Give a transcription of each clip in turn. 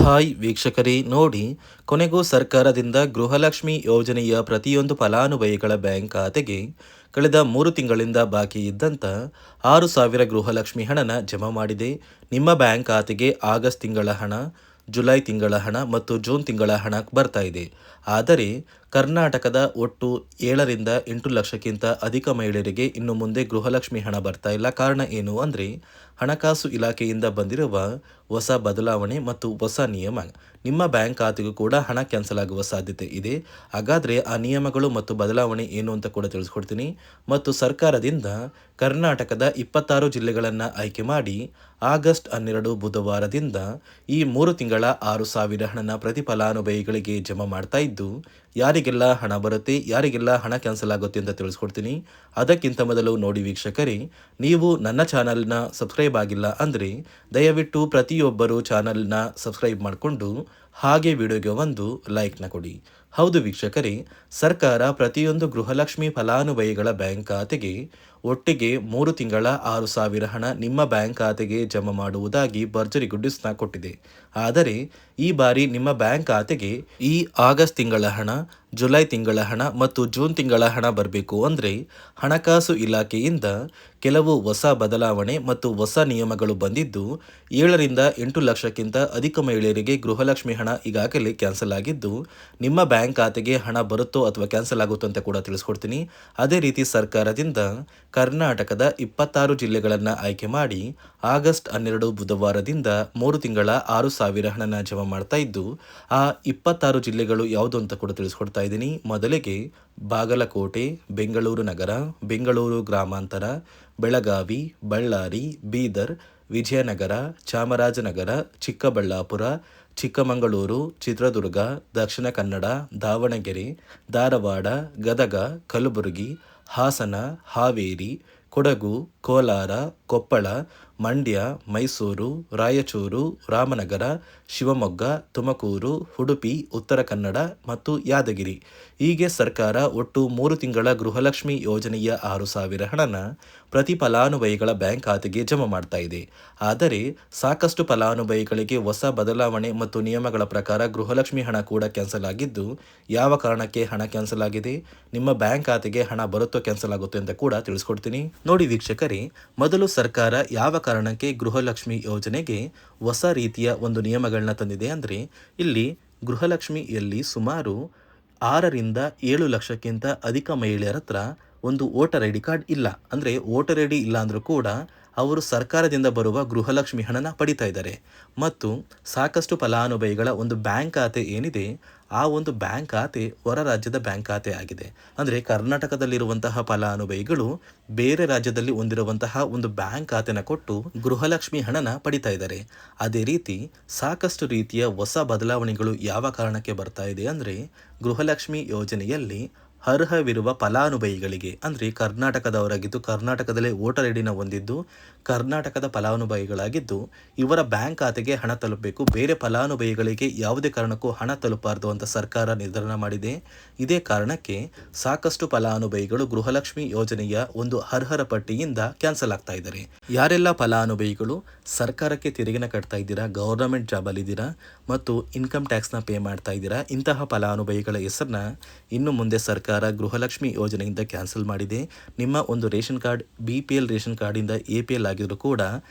Hi ವೀಕ್ಷಕರೇ, ನೋಡಿ, ಕೊನೆಗೂ ಸರ್ಕಾರದಿಂದ ಗೃಹಲಕ್ಷ್ಮಿ ಯೋಜನೆಯ ಪ್ರತಿಯೊಂದು ಫಲಾನುಭವಿಗಳ ಬ್ಯಾಂಕ್ ಖಾತೆಗೆ ಕಳೆದ 3 ತಿಂಗಳಿಂದ ಬಾಕಿ ಇದ್ದಂಥ 6,000 ಗೃಹಲಕ್ಷ್ಮಿ ಹಣನ ಜಮಾ ಮಾಡಿದೆ. ನಿಮ್ಮ ಬ್ಯಾಂಕ್ ಖಾತೆಗೆ ಆಗಸ್ಟ್ ತಿಂಗಳ ಹಣ, ಜುಲೈ ತಿಂಗಳ ಹಣ ಮತ್ತು ಜೂನ್ ತಿಂಗಳ ಹಣ ಬರ್ತಾ ಇದೆ. ಆದರೆ ಕರ್ನಾಟಕದ ಒಟ್ಟು 7ರಿಂದ 8 ಲಕ್ಷಕ್ಕಿಂತ ಅಧಿಕ ಮಹಿಳೆಯರಿಗೆ ಇನ್ನು ಮುಂದೆ ಗೃಹಲಕ್ಷ್ಮಿ ಹಣ ಬರ್ತಾ ಇಲ್ಲ. ಕಾರಣ ಏನು ಅಂದರೆ, ಹಣಕಾಸು ಇಲಾಖೆಯಿಂದ ಬಂದಿರುವ ಹೊಸ ಬದಲಾವಣೆ ಮತ್ತು ಹೊಸ ನಿಯಮ. ನಿಮ್ಮ ಬ್ಯಾಂಕ್ ಖಾತೆಗೂ ಕೂಡ ಹಣ ಕ್ಯಾನ್ಸಲ್ ಆಗುವ ಸಾಧ್ಯತೆ ಇದೆ. ಹಾಗಾದರೆ ಆ ನಿಯಮಗಳು ಮತ್ತು ಬದಲಾವಣೆ ಏನು ಅಂತ ಕೂಡ ತಿಳಿಸ್ಕೊಡ್ತೀನಿ. ಮತ್ತು ಸರ್ಕಾರದಿಂದ ಕರ್ನಾಟಕದ 26 ಜಿಲ್ಲೆಗಳನ್ನು ಆಯ್ಕೆ ಮಾಡಿ ಆಗಸ್ಟ್ 12 ಬುಧವಾರದಿಂದ ಈ 3 ತಿಂಗಳ 6,000 ಹಣನ ಪ್ರತಿ ಫಲಾನುಭವಿಗಳಿಗೆ ಜಮಾ ಮಾಡ್ತಾ ಇದ್ದು, ಯಾರಿಗೆಲ್ಲ ಹಣ ಬರುತ್ತೆ, ಯಾರಿಗೆಲ್ಲ ಹಣ ಕ್ಯಾನ್ಸಲ್ ಆಗುತ್ತೆ ಅಂತ ತಿಳಿಸ್ಕೊಡ್ತೀನಿ. ಅದಕ್ಕಿಂತ ಮೊದಲು ನೋಡಿ ವೀಕ್ಷಕರೇ, ನೀವು ನನ್ನ ಚಾನಲ್ನ ಸಬ್ಸ್ಕ್ರೈಬ್ ಆಗಿಲ್ಲ ಅಂದರೆ ದಯವಿಟ್ಟು ಪ್ರತಿಯೊಬ್ಬರು ಚಾನಲ್ನ ಸಬ್ಸ್ಕ್ರೈಬ್ ಮಾಡಿಕೊಂಡು ಹಾಗೆ ವಿಡಿಯೋಗೆ ಒಂದು ಲೈಕ್ನ ಕೊಡಿ. ಹೌದು ವೀಕ್ಷಕರೇ, ಸರ್ಕಾರ ಪ್ರತಿಯೊಂದು ಗೃಹಲಕ್ಷ್ಮಿ ಫಲಾನುಭವಿಗಳ ಬ್ಯಾಂಕ್ ಖಾತೆಗೆ ಒಟ್ಟಿಗೆ 3 ತಿಂಗಳ 6,000 ಹಣ ನಿಮ್ಮ ಬ್ಯಾಂಕ್ ಖಾತೆಗೆ ಜಮಾ ಮಾಡುವುದಾಗಿ ಭರ್ಜರಿ ಗುಡ್ಡಿಸ್ನ ಕೊಟ್ಟಿದೆ. ಆದರೆ ಈ ಬಾರಿ ನಿಮ್ಮ ಬ್ಯಾಂಕ್ ಖಾತೆಗೆ ಈ ಆಗಸ್ಟ್ ತಿಂಗಳ ಹಣ, ಜುಲೈ ತಿಂಗಳ ಹಣ ಮತ್ತು ಜೂನ್ ತಿಂಗಳ ಹಣ ಬರಬೇಕು ಅಂದರೆ ಹಣಕಾಸು ಇಲಾಖೆಯಿಂದ ಕೆಲವು ಹೊಸ ಬದಲಾವಣೆ ಮತ್ತು ಹೊಸ ನಿಯಮಗಳು ಬಂದಿದ್ದು, 7ರಿಂದ 8 ಲಕ್ಷಕ್ಕಿಂತ ಅಧಿಕ ಮಹಿಳೆಯರಿಗೆ ಗೃಹಲಕ್ಷ್ಮಿ ಹಣ ಈಗಾಗಲೇ ಕ್ಯಾನ್ಸಲ್ ಆಗಿದ್ದು, ನಿಮ್ಮ ಬ್ಯಾಂಕ್ ಖಾತೆಗೆ ಹಣ ಬರುತ್ತೋ ಅಥವಾ ಕ್ಯಾನ್ಸಲ್ ಆಗುತ್ತೋ ಅಂತ ಕೂಡ ತಿಳಿಸ್ಕೊಡ್ತೀನಿ. ಅದೇ ರೀತಿ ಸರ್ಕಾರದಿಂದ ಕರ್ನಾಟಕದ 26 ಜಿಲ್ಲೆಗಳನ್ನು ಆಯ್ಕೆ ಮಾಡಿ ಆಗಸ್ಟ್ 12 ಬುಧವಾರದಿಂದ 3 ತಿಂಗಳ 6,000 ಹಣನ ಜಮಾ ಮಾಡ್ತಾ ಇದ್ದು, ಆ 26 ಜಿಲ್ಲೆಗಳು ಯಾವುದು ಅಂತ ಕೂಡ ತಿಳಿಸ್ಕೊಡ್ತಾ ಇದ್ದೀನಿ. ಮೊದಲಿಗೆ ಬಾಗಲಕೋಟೆ, ಬೆಂಗಳೂರು ನಗರ, ಬೆಂಗಳೂರು ಗ್ರಾಮಾಂತರ, ಬೆಳಗಾವಿ, ಬಳ್ಳಾರಿ, ಬೀದರ್, ವಿಜಯನಗರ, ಚಾಮರಾಜನಗರ, ಚಿಕ್ಕಬಳ್ಳಾಪುರ, ಚಿಕ್ಕಮಗಳೂರು, ಚಿತ್ರದುರ್ಗ, ದಕ್ಷಿಣ ಕನ್ನಡ, ದಾವಣಗೆರೆ, ಧಾರವಾಡ, ಗದಗ, ಕಲಬುರಗಿ, ಹಾಸನ, ಹಾವೇರಿ, ಕೊಡಗು, ಕೋಲಾರ, ಕೊಪ್ಪಳ, ಮಂಡ್ಯ, ಮೈಸೂರು, ರಾಯಚೂರು, ರಾಮನಗರ, ಶಿವಮೊಗ್ಗ, ತುಮಕೂರು, ಉಡುಪಿ, ಉತ್ತರ ಕನ್ನಡ ಮತ್ತು ಯಾದಗಿರಿ. ಹೀಗೆ ಸರ್ಕಾರ ಒಟ್ಟು 3 ತಿಂಗಳ ಗೃಹಲಕ್ಷ್ಮಿ ಯೋಜನೆಯ 6,000 ಹಣನ ಪ್ರತಿ ಫಲಾನುಭವಿಗಳ ಬ್ಯಾಂಕ್ ಖಾತೆಗೆ ಜಮಾ ಮಾಡ್ತಾ ಇದೆ. ಆದರೆ ಸಾಕಷ್ಟು ಫಲಾನುಭವಿಗಳಿಗೆ ಹೊಸ ಬದಲಾವಣೆ ಮತ್ತು ನಿಯಮಗಳ ಪ್ರಕಾರ ಗೃಹಲಕ್ಷ್ಮಿ ಹಣ ಕೂಡ ಕ್ಯಾನ್ಸಲ್ ಆಗಿದ್ದು, ಯಾವ ಕಾರಣಕ್ಕೆ ಹಣ ಕ್ಯಾನ್ಸಲ್ ಆಗಿದೆ, ನಿಮ್ಮ ಬ್ಯಾಂಕ್ ಖಾತೆಗೆ ಹಣ ಬರುತ್ತೋ ಕ್ಯಾನ್ಸಲ್ ಆಗುತ್ತೆ ಅಂತ ಕೂಡ ತಿಳಿಸ್ಕೊಡ್ತೀನಿ. ನೋಡಿ ವೀಕ್ಷಕರೇ, ಮೊದಲು ಸರ್ಕಾರ ಯಾವ ಕಾರಣಕ್ಕೆ ಗೃಹಲಕ್ಷ್ಮಿ ಯೋಜನೆಗೆ ಹೊಸ ರೀತಿಯ ಒಂದು ನಿಯಮಗಳನ್ನ ತಂದಿದೆ ಅಂದರೆ, ಇಲ್ಲಿ ಗೃಹಲಕ್ಷ್ಮಿಯಲ್ಲಿ ಸುಮಾರು 6ರಿಂದ 7 ಲಕ್ಷಕ್ಕಿಂತ ಅಧಿಕ ಮಹಿಳೆಯರ ಹತ್ರ ಒಂದು ವೋಟರ್ ಐ ಡಿ ಕಾರ್ಡ್ ಇಲ್ಲ. ಅಂದರೆ ವೋಟರ್ ಐ ಡಿ ಇಲ್ಲ ಅಂದರೂ ಕೂಡ ಅವರು ಸರ್ಕಾರದಿಂದ ಬರುವ ಗೃಹಲಕ್ಷ್ಮಿ ಹಣನ ಪಡಿತಾ ಇದ್ದಾರೆ. ಮತ್ತು ಸಾಕಷ್ಟು ಫಲಾನುಭವಿಗಳ ಒಂದು ಬ್ಯಾಂಕ್ ಖಾತೆ ಏನಿದೆ, ಆ ಒಂದು ಬ್ಯಾಂಕ್ ಖಾತೆ ಹೊರ ರಾಜ್ಯದ ಬ್ಯಾಂಕ್ ಖಾತೆ ಆಗಿದೆ. ಅಂದರೆ ಕರ್ನಾಟಕದಲ್ಲಿರುವಂತಹ ಫಲಾನುಭವಿಗಳು ಬೇರೆ ರಾಜ್ಯದಲ್ಲಿ ಹೊಂದಿರುವಂತಹ ಒಂದು ಬ್ಯಾಂಕ್ ಖಾತೆನ ಕೊಟ್ಟು ಗೃಹಲಕ್ಷ್ಮಿ ಹಣನ ಪಡಿತಾ ಇದ್ದಾರೆ. ಅದೇ ರೀತಿ ಸಾಕಷ್ಟು ರೀತಿಯ ಹೊಸ ಬದಲಾವಣೆಗಳು ಯಾವ ಕಾರಣಕ್ಕೆ ಬರ್ತಾ ಇದೆ ಅಂದರೆ, ಗೃಹಲಕ್ಷ್ಮಿ ಯೋಜನೆಯಲ್ಲಿ ಅರ್ಹವಿರುವ ಫಲಾನುಭವಿಗಳಿಗೆ, ಅಂದರೆ ಕರ್ನಾಟಕದವರಾಗಿದ್ದು ಕರ್ನಾಟಕದಲ್ಲೇ ವೋಟರ್ ಐ ಡಿನ ಹೊಂದಿದ್ದು ಕರ್ನಾಟಕದ ಫಲಾನುಭವಿಗಳಾಗಿದ್ದು ಇವರ ಬ್ಯಾಂಕ್ ಖಾತೆಗೆ ಹಣ ತಲುಪಬೇಕು, ಬೇರೆ ಫಲಾನುಭವಿಗಳಿಗೆ ಯಾವುದೇ ಕಾರಣಕ್ಕೂ ಹಣ ತಲುಪಬಾರದು ಅಂತ ಸರ್ಕಾರ ನಿರ್ಧಾರ ಮಾಡಿದೆ. ಇದೇ ಕಾರಣಕ್ಕೆ ಸಾಕಷ್ಟು ಫಲಾನುಭವಿಗಳು ಗೃಹಲಕ್ಷ್ಮಿ ಯೋಜನೆಯ ಒಂದು ಅರ್ಹರ ಪಟ್ಟಿಯಿಂದ ಕ್ಯಾನ್ಸಲ್ ಆಗ್ತಾ ಇದ್ದಾರೆ. ಯಾರೆಲ್ಲ ಫಲಾನುಭವಿಗಳು ಸರ್ಕಾರಕ್ಕೆ ತೆರಿಗೆನ ಕಟ್ತಾ ಇದ್ದೀರಾ, ಗೌರ್ನಮೆಂಟ್ ಜಾಬಲ್ಲಿ ಇದ್ದೀರಾ ಮತ್ತು ಇನ್ಕಮ್ ಟ್ಯಾಕ್ಸ್ನ ಪೇ ಮಾಡ್ತಾ ಇದ್ದೀರಾ, ಇಂತಹ ಫಲಾನುಭವಿಗಳ ಹೆಸರನ್ನ ಇನ್ನು ಮುಂದೆ ಸರ್ಕಾರ ಗೃಹಲಕ್ಷ್ಮಿ ಯೋಜನೆಯಿಂದ ಕ್ಯಾನ್ಸಲ್ ಮಾಡಿದೆ. ನಿಮ್ಮ ಒಂದು ರೇಷನ್ ಕಾರ್ಡ್ BPL ರೇಷನ್ ಕಾರ್ಡಿಂದ APL ಆಗಿದ್ರು ಕೂಡ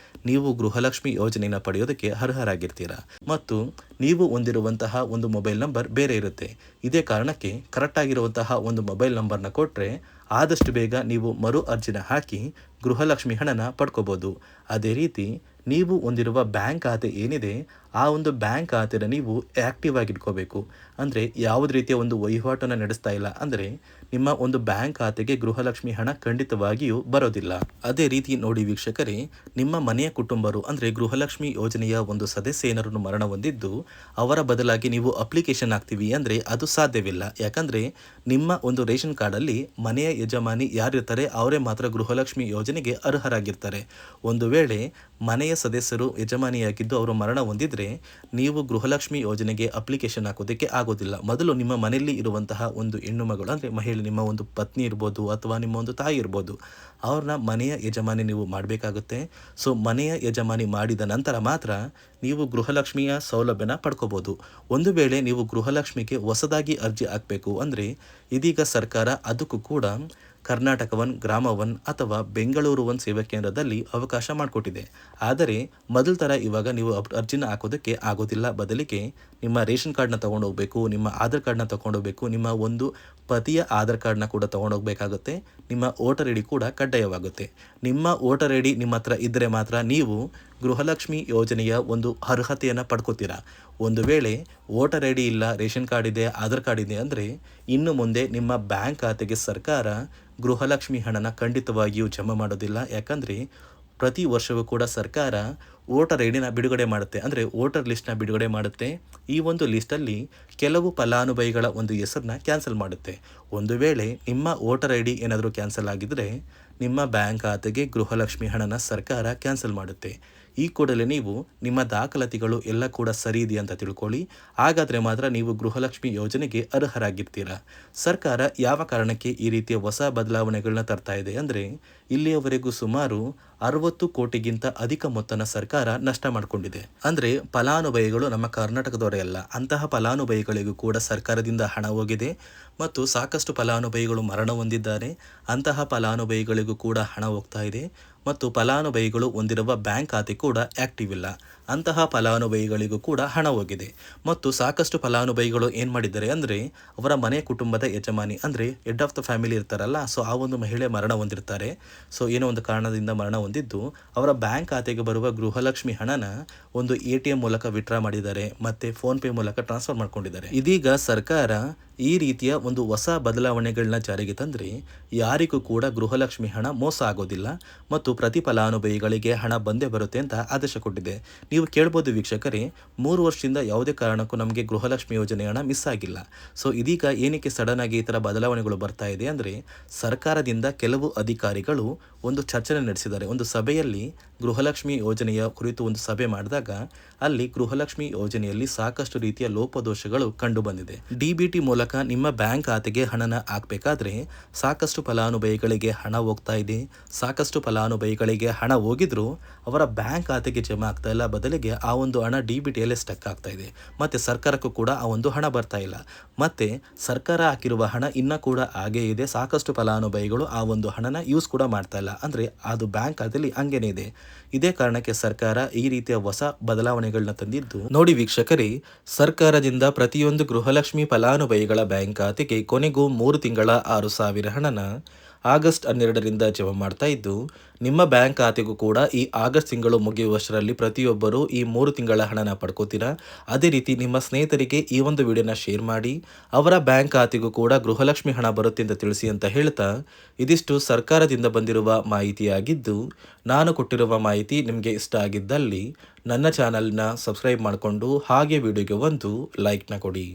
ನೀವು ಗೃಹಲಕ್ಷ್ಮಿ ಯೋಜನೆಯನ್ನು ಪಡೆಯೋದಕ್ಕೆ ಅರ್ಹರಾಗಿರ್ತೀರಾ. ಮತ್ತು ನೀವು ಹೊಂದಿರುವಂತಹ ಒಂದು ಮೊಬೈಲ್ ನಂಬರ್ ಬೇರೆ ಇರುತ್ತೆ. ಇದೇ ಕಾರಣಕ್ಕೆ ಕರೆಕ್ಟ್ ಆಗಿರುವಂತಹ ಒಂದು ಮೊಬೈಲ್ ನಂಬರ್ನ ಕೊಟ್ಟರೆ ಆದಷ್ಟು ಬೇಗ ನೀವು ಮರು ಅರ್ಜಿನ ಹಾಕಿ ಗೃಹಲಕ್ಷ್ಮಿ ಹಣನ ಪಡ್ಕೋಬೋದು. ಅದೇ ರೀತಿ ನೀವು ಹೊಂದಿರುವ ಬ್ಯಾಂಕ್ ಖಾತೆ ಏನಿದೆ, ಆ ಒಂದು ಬ್ಯಾಂಕ್ ಖಾತೆನ ನೀವು ಆ್ಯಕ್ಟಿವ್ ಆಗಿ ಇಟ್ಕೋಬೇಕು. ಅಂದರೆ ಯಾವುದೇ ರೀತಿಯ ಒಂದು ವಹಿವಾಟನ್ನು ನಡೆಸ್ತಾ ಇಲ್ಲ ಅಂದರೆ ನಿಮ್ಮ ಒಂದು ಬ್ಯಾಂಕ್ ಖಾತೆಗೆ ಗೃಹಲಕ್ಷ್ಮಿ ಹಣ ಖಂಡಿತವಾಗಿಯೂ ಬರೋದಿಲ್ಲ. ಅದೇ ರೀತಿ ನೋಡಿ ವೀಕ್ಷಕರೇ, ನಿಮ್ಮ ಮನೆಯ ಕುಟುಂಬರು ಅಂದರೆ ಗೃಹಲಕ್ಷ್ಮಿ ಯೋಜನೆಯ ಒಂದು ಸದಸ್ಯ ಏನಾರನ್ನು ಮರಣ ಹೊಂದಿದ್ದು ಅವರ ಬದಲಾಗಿ ನೀವು ಅಪ್ಲಿಕೇಶನ್ ಹಾಕ್ತೀವಿ ಅಂದರೆ ಅದು ಸಾಧ್ಯವಿಲ್ಲ. ಯಾಕಂದರೆ ನಿಮ್ಮ ಒಂದು ರೇಷನ್ ಕಾರ್ಡಲ್ಲಿ ಮನೆಯ ಯಜಮಾನಿ ಯಾರಿರ್ತಾರೆ ಅವರೇ ಮಾತ್ರ ಗೃಹಲಕ್ಷ್ಮಿ ಯೋಜನೆ ಯೋಜನೆಗೆ ಅರ್ಹರಾಗಿರ್ತಾರೆ. ಒಂದು ವೇಳೆ ಮನೆಯ ಸದಸ್ಯರು ಯಜಮಾನಿಯಾಗಿದ್ದು ಅವರು ಮರಣ ಹೊಂದಿದ್ರೆ ನೀವು ಗೃಹಲಕ್ಷ್ಮಿ ಯೋಜನೆಗೆ ಅಪ್ಲಿಕೇಶನ್ ಹಾಕೋದಕ್ಕೆ ಆಗೋದಿಲ್ಲ. ಮೊದಲು ನಿಮ್ಮ ಮನೆಯಲ್ಲಿ ಇರುವಂತಹ ಒಂದು ಹೆಣ್ಣು ಮಗಳು ಅಂದರೆ ಮಹಿಳೆ, ನಿಮ್ಮ ಒಂದು ಪತ್ನಿ ಇರ್ಬೋದು ಅಥವಾ ನಿಮ್ಮ ಒಂದು ತಾಯಿ ಇರ್ಬೋದು, ಅವ್ರನ್ನ ಮನೆಯ ಯಜಮಾನಿ ನೀವು ಮಾಡಬೇಕಾಗುತ್ತೆ. ಸೊ ಮನೆಯ ಯಜಮಾನಿ ಮಾಡಿದ ನಂತರ ಮಾತ್ರ ನೀವು ಗೃಹಲಕ್ಷ್ಮಿಯ ಸೌಲಭ್ಯನ ಪಡ್ಕೋಬೋದು. ಒಂದು ವೇಳೆ ನೀವು ಗೃಹಲಕ್ಷ್ಮಿಗೆ ಹೊಸದಾಗಿ ಅರ್ಜಿ ಹಾಕಬೇಕು ಅಂದರೆ ಇದೀಗ ಸರ್ಕಾರ ಅದಕ್ಕೂ ಕೂಡ ಕರ್ನಾಟಕ ಒನ್, ಗ್ರಾಮ ಒನ್ ಅಥವಾ ಬೆಂಗಳೂರು ಒನ್ ಸೇವಾ ಕೇಂದ್ರದಲ್ಲಿ ಅವಕಾಶ ಮಾಡಿಕೊಟ್ಟಿದೆ. ಆದರೆ ಮೊದಲ ಥರ ಇವಾಗ ನೀವು ಅರ್ಜಿನ ಹಾಕೋದಕ್ಕೆ ಆಗೋದಿಲ್ಲ. ಬದಲಿಗೆ ನಿಮ್ಮ ರೇಷನ್ ಕಾರ್ಡ್ನ ತೊಗೊಂಡೋಗ್ಬೇಕು, ನಿಮ್ಮ ಆಧಾರ್ ಕಾರ್ಡ್ನ ತೊಗೊಂಡೋಗ್ಬೇಕು, ನಿಮ್ಮ ಒಂದು ಪತಿಯ ಆಧಾರ್ ಕಾರ್ಡ್ನ ಕೂಡ ತೊಗೊಂಡೋಗ್ಬೇಕಾಗುತ್ತೆ. ನಿಮ್ಮ ವೋಟರ್ ಐ ಡಿ ಕೂಡ ಕಡ್ಡಾಯವಾಗುತ್ತೆ. ನಿಮ್ಮ ವೋಟರ್ ಐ ಡಿ ನಿಮ್ಮ ಹತ್ರ ಇದ್ದರೆ ಮಾತ್ರ ನೀವು ಗೃಹಲಕ್ಷ್ಮಿ ಯೋಜನೆಯ ಒಂದು ಅರ್ಹತೆಯನ್ನು ಪಡ್ಕೋತೀರಾ. ಒಂದು ವೇಳೆ ವೋಟರ್ ಐ ಡಿ ಇಲ್ಲ, ರೇಷನ್ ಕಾರ್ಡ್ ಇದೆ, ಆಧಾರ್ ಕಾರ್ಡ್ ಇದೆ ಅಂದರೆ ಇನ್ನು ಮುಂದೆ ನಿಮ್ಮ ಬ್ಯಾಂಕ್ ಖಾತೆಗೆ ಸರ್ಕಾರ ಗೃಹಲಕ್ಷ್ಮಿ ಹಣನ ಖಂಡಿತವಾಗಿಯೂ ಜಮಾ ಮಾಡೋದಿಲ್ಲ. ಯಾಕಂದರೆ ಪ್ರತಿ ವರ್ಷವೂ ಕೂಡ ಸರ್ಕಾರ ವೋಟರ್ ಐ ಡಿನ ಬಿಡುಗಡೆ ಮಾಡುತ್ತೆ, ಅಂದರೆ ವೋಟರ್ ಲಿಸ್ಟ್ನ ಬಿಡುಗಡೆ ಮಾಡುತ್ತೆ. ಈ ಒಂದು ಲಿಸ್ಟಲ್ಲಿ ಕೆಲವು ಫಲಾನುಭವಿಗಳ ಒಂದು ಹೆಸರನ್ನ ಕ್ಯಾನ್ಸಲ್ ಮಾಡುತ್ತೆ. ಒಂದು ವೇಳೆ ನಿಮ್ಮ ವೋಟರ್ ಐ ಡಿ ಏನಾದರೂ ಕ್ಯಾನ್ಸಲ್ ಆಗಿದ್ದರೆ ನಿಮ್ಮ ಬ್ಯಾಂಕ್ ಖಾತೆಗೆ ಗೃಹಲಕ್ಷ್ಮಿ ಹಣನ ಸರ್ಕಾರ ಕ್ಯಾನ್ಸಲ್ ಮಾಡುತ್ತೆ. ಈ ಕೂಡಲೇ ನೀವು ನಿಮ್ಮ ದಾಖಲಾತಿಗಳು ಎಲ್ಲ ಕೂಡ ಸರಿ ಇದೆ ಅಂತ ತಿಳ್ಕೊಳ್ಳಿ. ಹಾಗಾದರೆ ಮಾತ್ರ ನೀವು ಗೃಹಲಕ್ಷ್ಮಿ ಯೋಜನೆಗೆ ಅರ್ಹರಾಗಿರ್ತೀರ. ಸರ್ಕಾರ ಯಾವ ಕಾರಣಕ್ಕೆ ಈ ರೀತಿಯ ಹೊಸ ಬದಲಾವಣೆಗಳನ್ನ ತರ್ತಾ ಇದೆ ಅಂದರೆ ಇಲ್ಲಿಯವರೆಗೂ ಸುಮಾರು 60 ಕೋಟಿಗಿಂತ ಅಧಿಕ ಮೊತ್ತನ ಸರ್ಕಾರ ನಷ್ಟ ಮಾಡಿಕೊಂಡಿದೆ. ಅಂದರೆ ಫಲಾನುಭವಿಗಳು ನಮ್ಮ ಕರ್ನಾಟಕದವರೇ ಅಲ್ಲ, ಅಂತಹ ಫಲಾನುಭವಿಗಳಿಗೂ ಕೂಡ ಸರ್ಕಾರದಿಂದ ಹಣ ಹೋಗಿದೆ ಮತ್ತು ಸಾಕಷ್ಟು ಫಲಾನುಭವಿಗಳು ಮರಣ ಹೊಂದಿದ್ದಾರೆ. ಅಂತಹ ಫಲಾನುಭವಿಗಳಿಗೂ ಕೂಡ ಹಣ ಹೋಗ್ತಾ ಇದೆ ಮತ್ತು ಫಲಾನುಭವಿಗಳು ಹೊಂದಿರುವ ಬ್ಯಾಂಕ್ ಖಾತೆ ಕೂಡ ಆ್ಯಕ್ಟಿವ್ ಇಲ್ಲ. ಅಂತಹ ಫಲಾನುಭವಿಗಳಿಗೂ ಕೂಡ ಹಣ ಹೋಗಿದೆ ಮತ್ತು ಸಾಕಷ್ಟು ಫಲಾನುಭವಿಗಳು ಏನು ಮಾಡಿದ್ದಾರೆ ಅಂದರೆ ಅವರ ಮನೆ ಕುಟುಂಬದ ಯಜಮಾನಿ ಅಂದರೆ ಹೆಡ್ ಆಫ್ ದ ಫ್ಯಾಮಿಲಿ ಇರ್ತಾರಲ್ಲ, ಸೊ ಆ ಒಂದು ಮಹಿಳೆ ಮರಣ ಹೊಂದಿರ್ತಾರೆ. ಸೊ ಏನೋ ಒಂದು ಕಾರಣದಿಂದ ಮರಣ ಹೊಂದಿದ್ದು ಅವರ ಬ್ಯಾಂಕ್ ಖಾತೆಗೆ ಬರುವ ಗೃಹಲಕ್ಷ್ಮಿ ಹಣನ ಒಂದು ATM ಮೂಲಕ ವಿತ್ಡ್ರಾ ಮಾಡಿದ್ದಾರೆ ಮತ್ತು ಫೋನ್ಪೇ ಮೂಲಕ ಟ್ರಾನ್ಸ್ಫರ್ ಮಾಡ್ಕೊಂಡಿದ್ದಾರೆ. ಇದೀಗ ಸರ್ಕಾರ ಈ ರೀತಿಯ ಒಂದು ಹೊಸ ಬದಲಾವಣೆಗಳನ್ನ ಜಾರಿಗೆ ತಂದರೆ ಯಾರಿಗೂ ಕೂಡ ಗೃಹಲಕ್ಷ್ಮಿ ಹಣ ಮೋಸ ಆಗೋದಿಲ್ಲ ಮತ್ತು ಪ್ರತಿ ಫಲಾನುಭವಿಗಳಿಗೆ ಹಣ ಬಂದೇ ಬರುತ್ತೆ ಅಂತ ಆದೇಶ ಕೊಟ್ಟಿದೆ. ನೀವು ಕೇಳ್ಬೋದು ವೀಕ್ಷಕರೇ, 3 ವರ್ಷದಿಂದ ಯಾವುದೇ ಕಾರಣಕ್ಕೂ ನಮಗೆ ಗೃಹಲಕ್ಷ್ಮಿ ಯೋಜನೆ ಹಣ ಮಿಸ್ ಆಗಿಲ್ಲ. ಸೊ ಇದೀಗ ಏನಕ್ಕೆ ಸಡನ್ ಆಗಿ ಈ ಥರ ಬದಲಾವಣೆಗಳು ಬರ್ತಾ ಇದೆ ಅಂದರೆ ಸರ್ಕಾರದಿಂದ ಕೆಲವು ಅಧಿಕಾರಿಗಳು ಒಂದು ಚರ್ಚೆ ನಡೆಸಿದ್ದಾರೆ. ಒಂದು ಸಭೆಯಲ್ಲಿ ಗೃಹಲಕ್ಷ್ಮಿ ಯೋಜನೆಯ ಕುರಿತು ಒಂದು ಸಭೆ ಮಾಡಿದಾಗ ಅಲ್ಲಿ ಗೃಹಲಕ್ಷ್ಮಿ ಯೋಜನೆಯಲ್ಲಿ ಸಾಕಷ್ಟು ರೀತಿಯ ಲೋಪದೋಷಗಳು ಕಂಡು ಬಂದಿದೆ. DBT ಮೂಲಕ ನಿಮ್ಮ ಬ್ಯಾಂಕ್ ಖಾತೆಗೆ ಹಣನ ಹಾಕಬೇಕಾದ್ರೆ ಸಾಕಷ್ಟು ಫಲಾನುಭವಿಗಳಿಗೆ ಹಣ ಹೋಗ್ತಾ ಇದೆ. ಸಾಕಷ್ಟು ಫಲಾನುಭವಿಗಳಿಗೆ ಹಣ ಹೋಗಿದ್ರು ಅವರ ಬ್ಯಾಂಕ್ ಖಾತೆಗೆ ಜಮಾ ಆಗ್ತಾ ಇಲ್ಲ, ಬದಲಿಗೆ ಆ ಒಂದು ಹಣ DBTಯಲ್ಲೇ ಸ್ಟಕ್ ಆಗ್ತಾ ಇದೆ. ಮತ್ತು ಸರ್ಕಾರಕ್ಕೂ ಕೂಡ ಆ ಒಂದು ಹಣ ಬರ್ತಾ ಇಲ್ಲ. ಮತ್ತು ಸರ್ಕಾರ ಹಾಕಿರುವ ಹಣ ಇನ್ನೂ ಕೂಡ ಹಾಗೇ ಇದೆ. ಸಾಕಷ್ಟು ಫಲಾನುಭವಿಗಳು ಆ ಒಂದು ಹಣನ ಯೂಸ್ ಕೂಡ ಮಾಡ್ತಾ ಇಲ್ಲ, ಅಂದರೆ ಅದು ಬ್ಯಾಂಕ್ ಖಾತೆಯಲ್ಲಿ ಹಂಗೇನೆ ಇದೆ. ಇದೇ ಕಾರಣಕ್ಕೆ ಸರ್ಕಾರ ಈ ರೀತಿಯ ಹೊಸ ಬದಲಾವಣೆಗಳನ್ನ ತಂದಿದ್ದು. ನೋಡಿ ವೀಕ್ಷಕರೇ, ಸರ್ಕಾರದಿಂದ ಪ್ರತಿಯೊಂದು ಗೃಹಲಕ್ಷ್ಮಿ ಫಲಾನುಭವಿಗಳ ಬ್ಯಾಂಕ್ ಖಾತೆಗೆ ಕೊನೆಗೂ 3 ತಿಂಗಳ 6,000 ಹಣನ ಆಗಸ್ಟ್ 12ರಿಂದ ಜಮಾ ಮಾಡ್ತಾ ಇದ್ದು, ನಿಮ್ಮ ಬ್ಯಾಂಕ್ ಖಾತೆಗೂ ಕೂಡ ಈ ಆಗಸ್ಟ್ ತಿಂಗಳು ಮುಗಿಯುವಷ್ಟರಲ್ಲಿ ಪ್ರತಿಯೊಬ್ಬರು ಈ 3 ತಿಂಗಳ ಹಣನ ಪಡ್ಕೋತೀರಾ. ಅದೇ ರೀತಿ ನಿಮ್ಮ ಸ್ನೇಹಿತರಿಗೆ ಈ ಒಂದು ವಿಡಿಯೋನ ಶೇರ್ ಮಾಡಿ, ಅವರ ಬ್ಯಾಂಕ್ ಖಾತೆಗೂ ಕೂಡ ಗೃಹಲಕ್ಷ್ಮಿ ಹಣ ಬರುತ್ತೆ ಅಂತ ತಿಳಿಸಿ ಅಂತ ಹೇಳ್ತಾ, ಇದಿಷ್ಟು ಸರ್ಕಾರದಿಂದ ಬಂದಿರುವ ಮಾಹಿತಿಯಾಗಿದ್ದು, ನಾನು ಕೊಟ್ಟಿರುವ ಮಾಹಿತಿ ನಿಮಗೆ ಇಷ್ಟ ಆಗಿದ್ದಲ್ಲಿ ನನ್ನ ಚಾನಲ್ನ ಸಬ್ಸ್ಕ್ರೈಬ್ ಮಾಡಿಕೊಂಡು ಹಾಗೆ ವಿಡಿಯೋಗೆ ಒಂದು ಲೈಕ್ನ ಕೊಡಿ.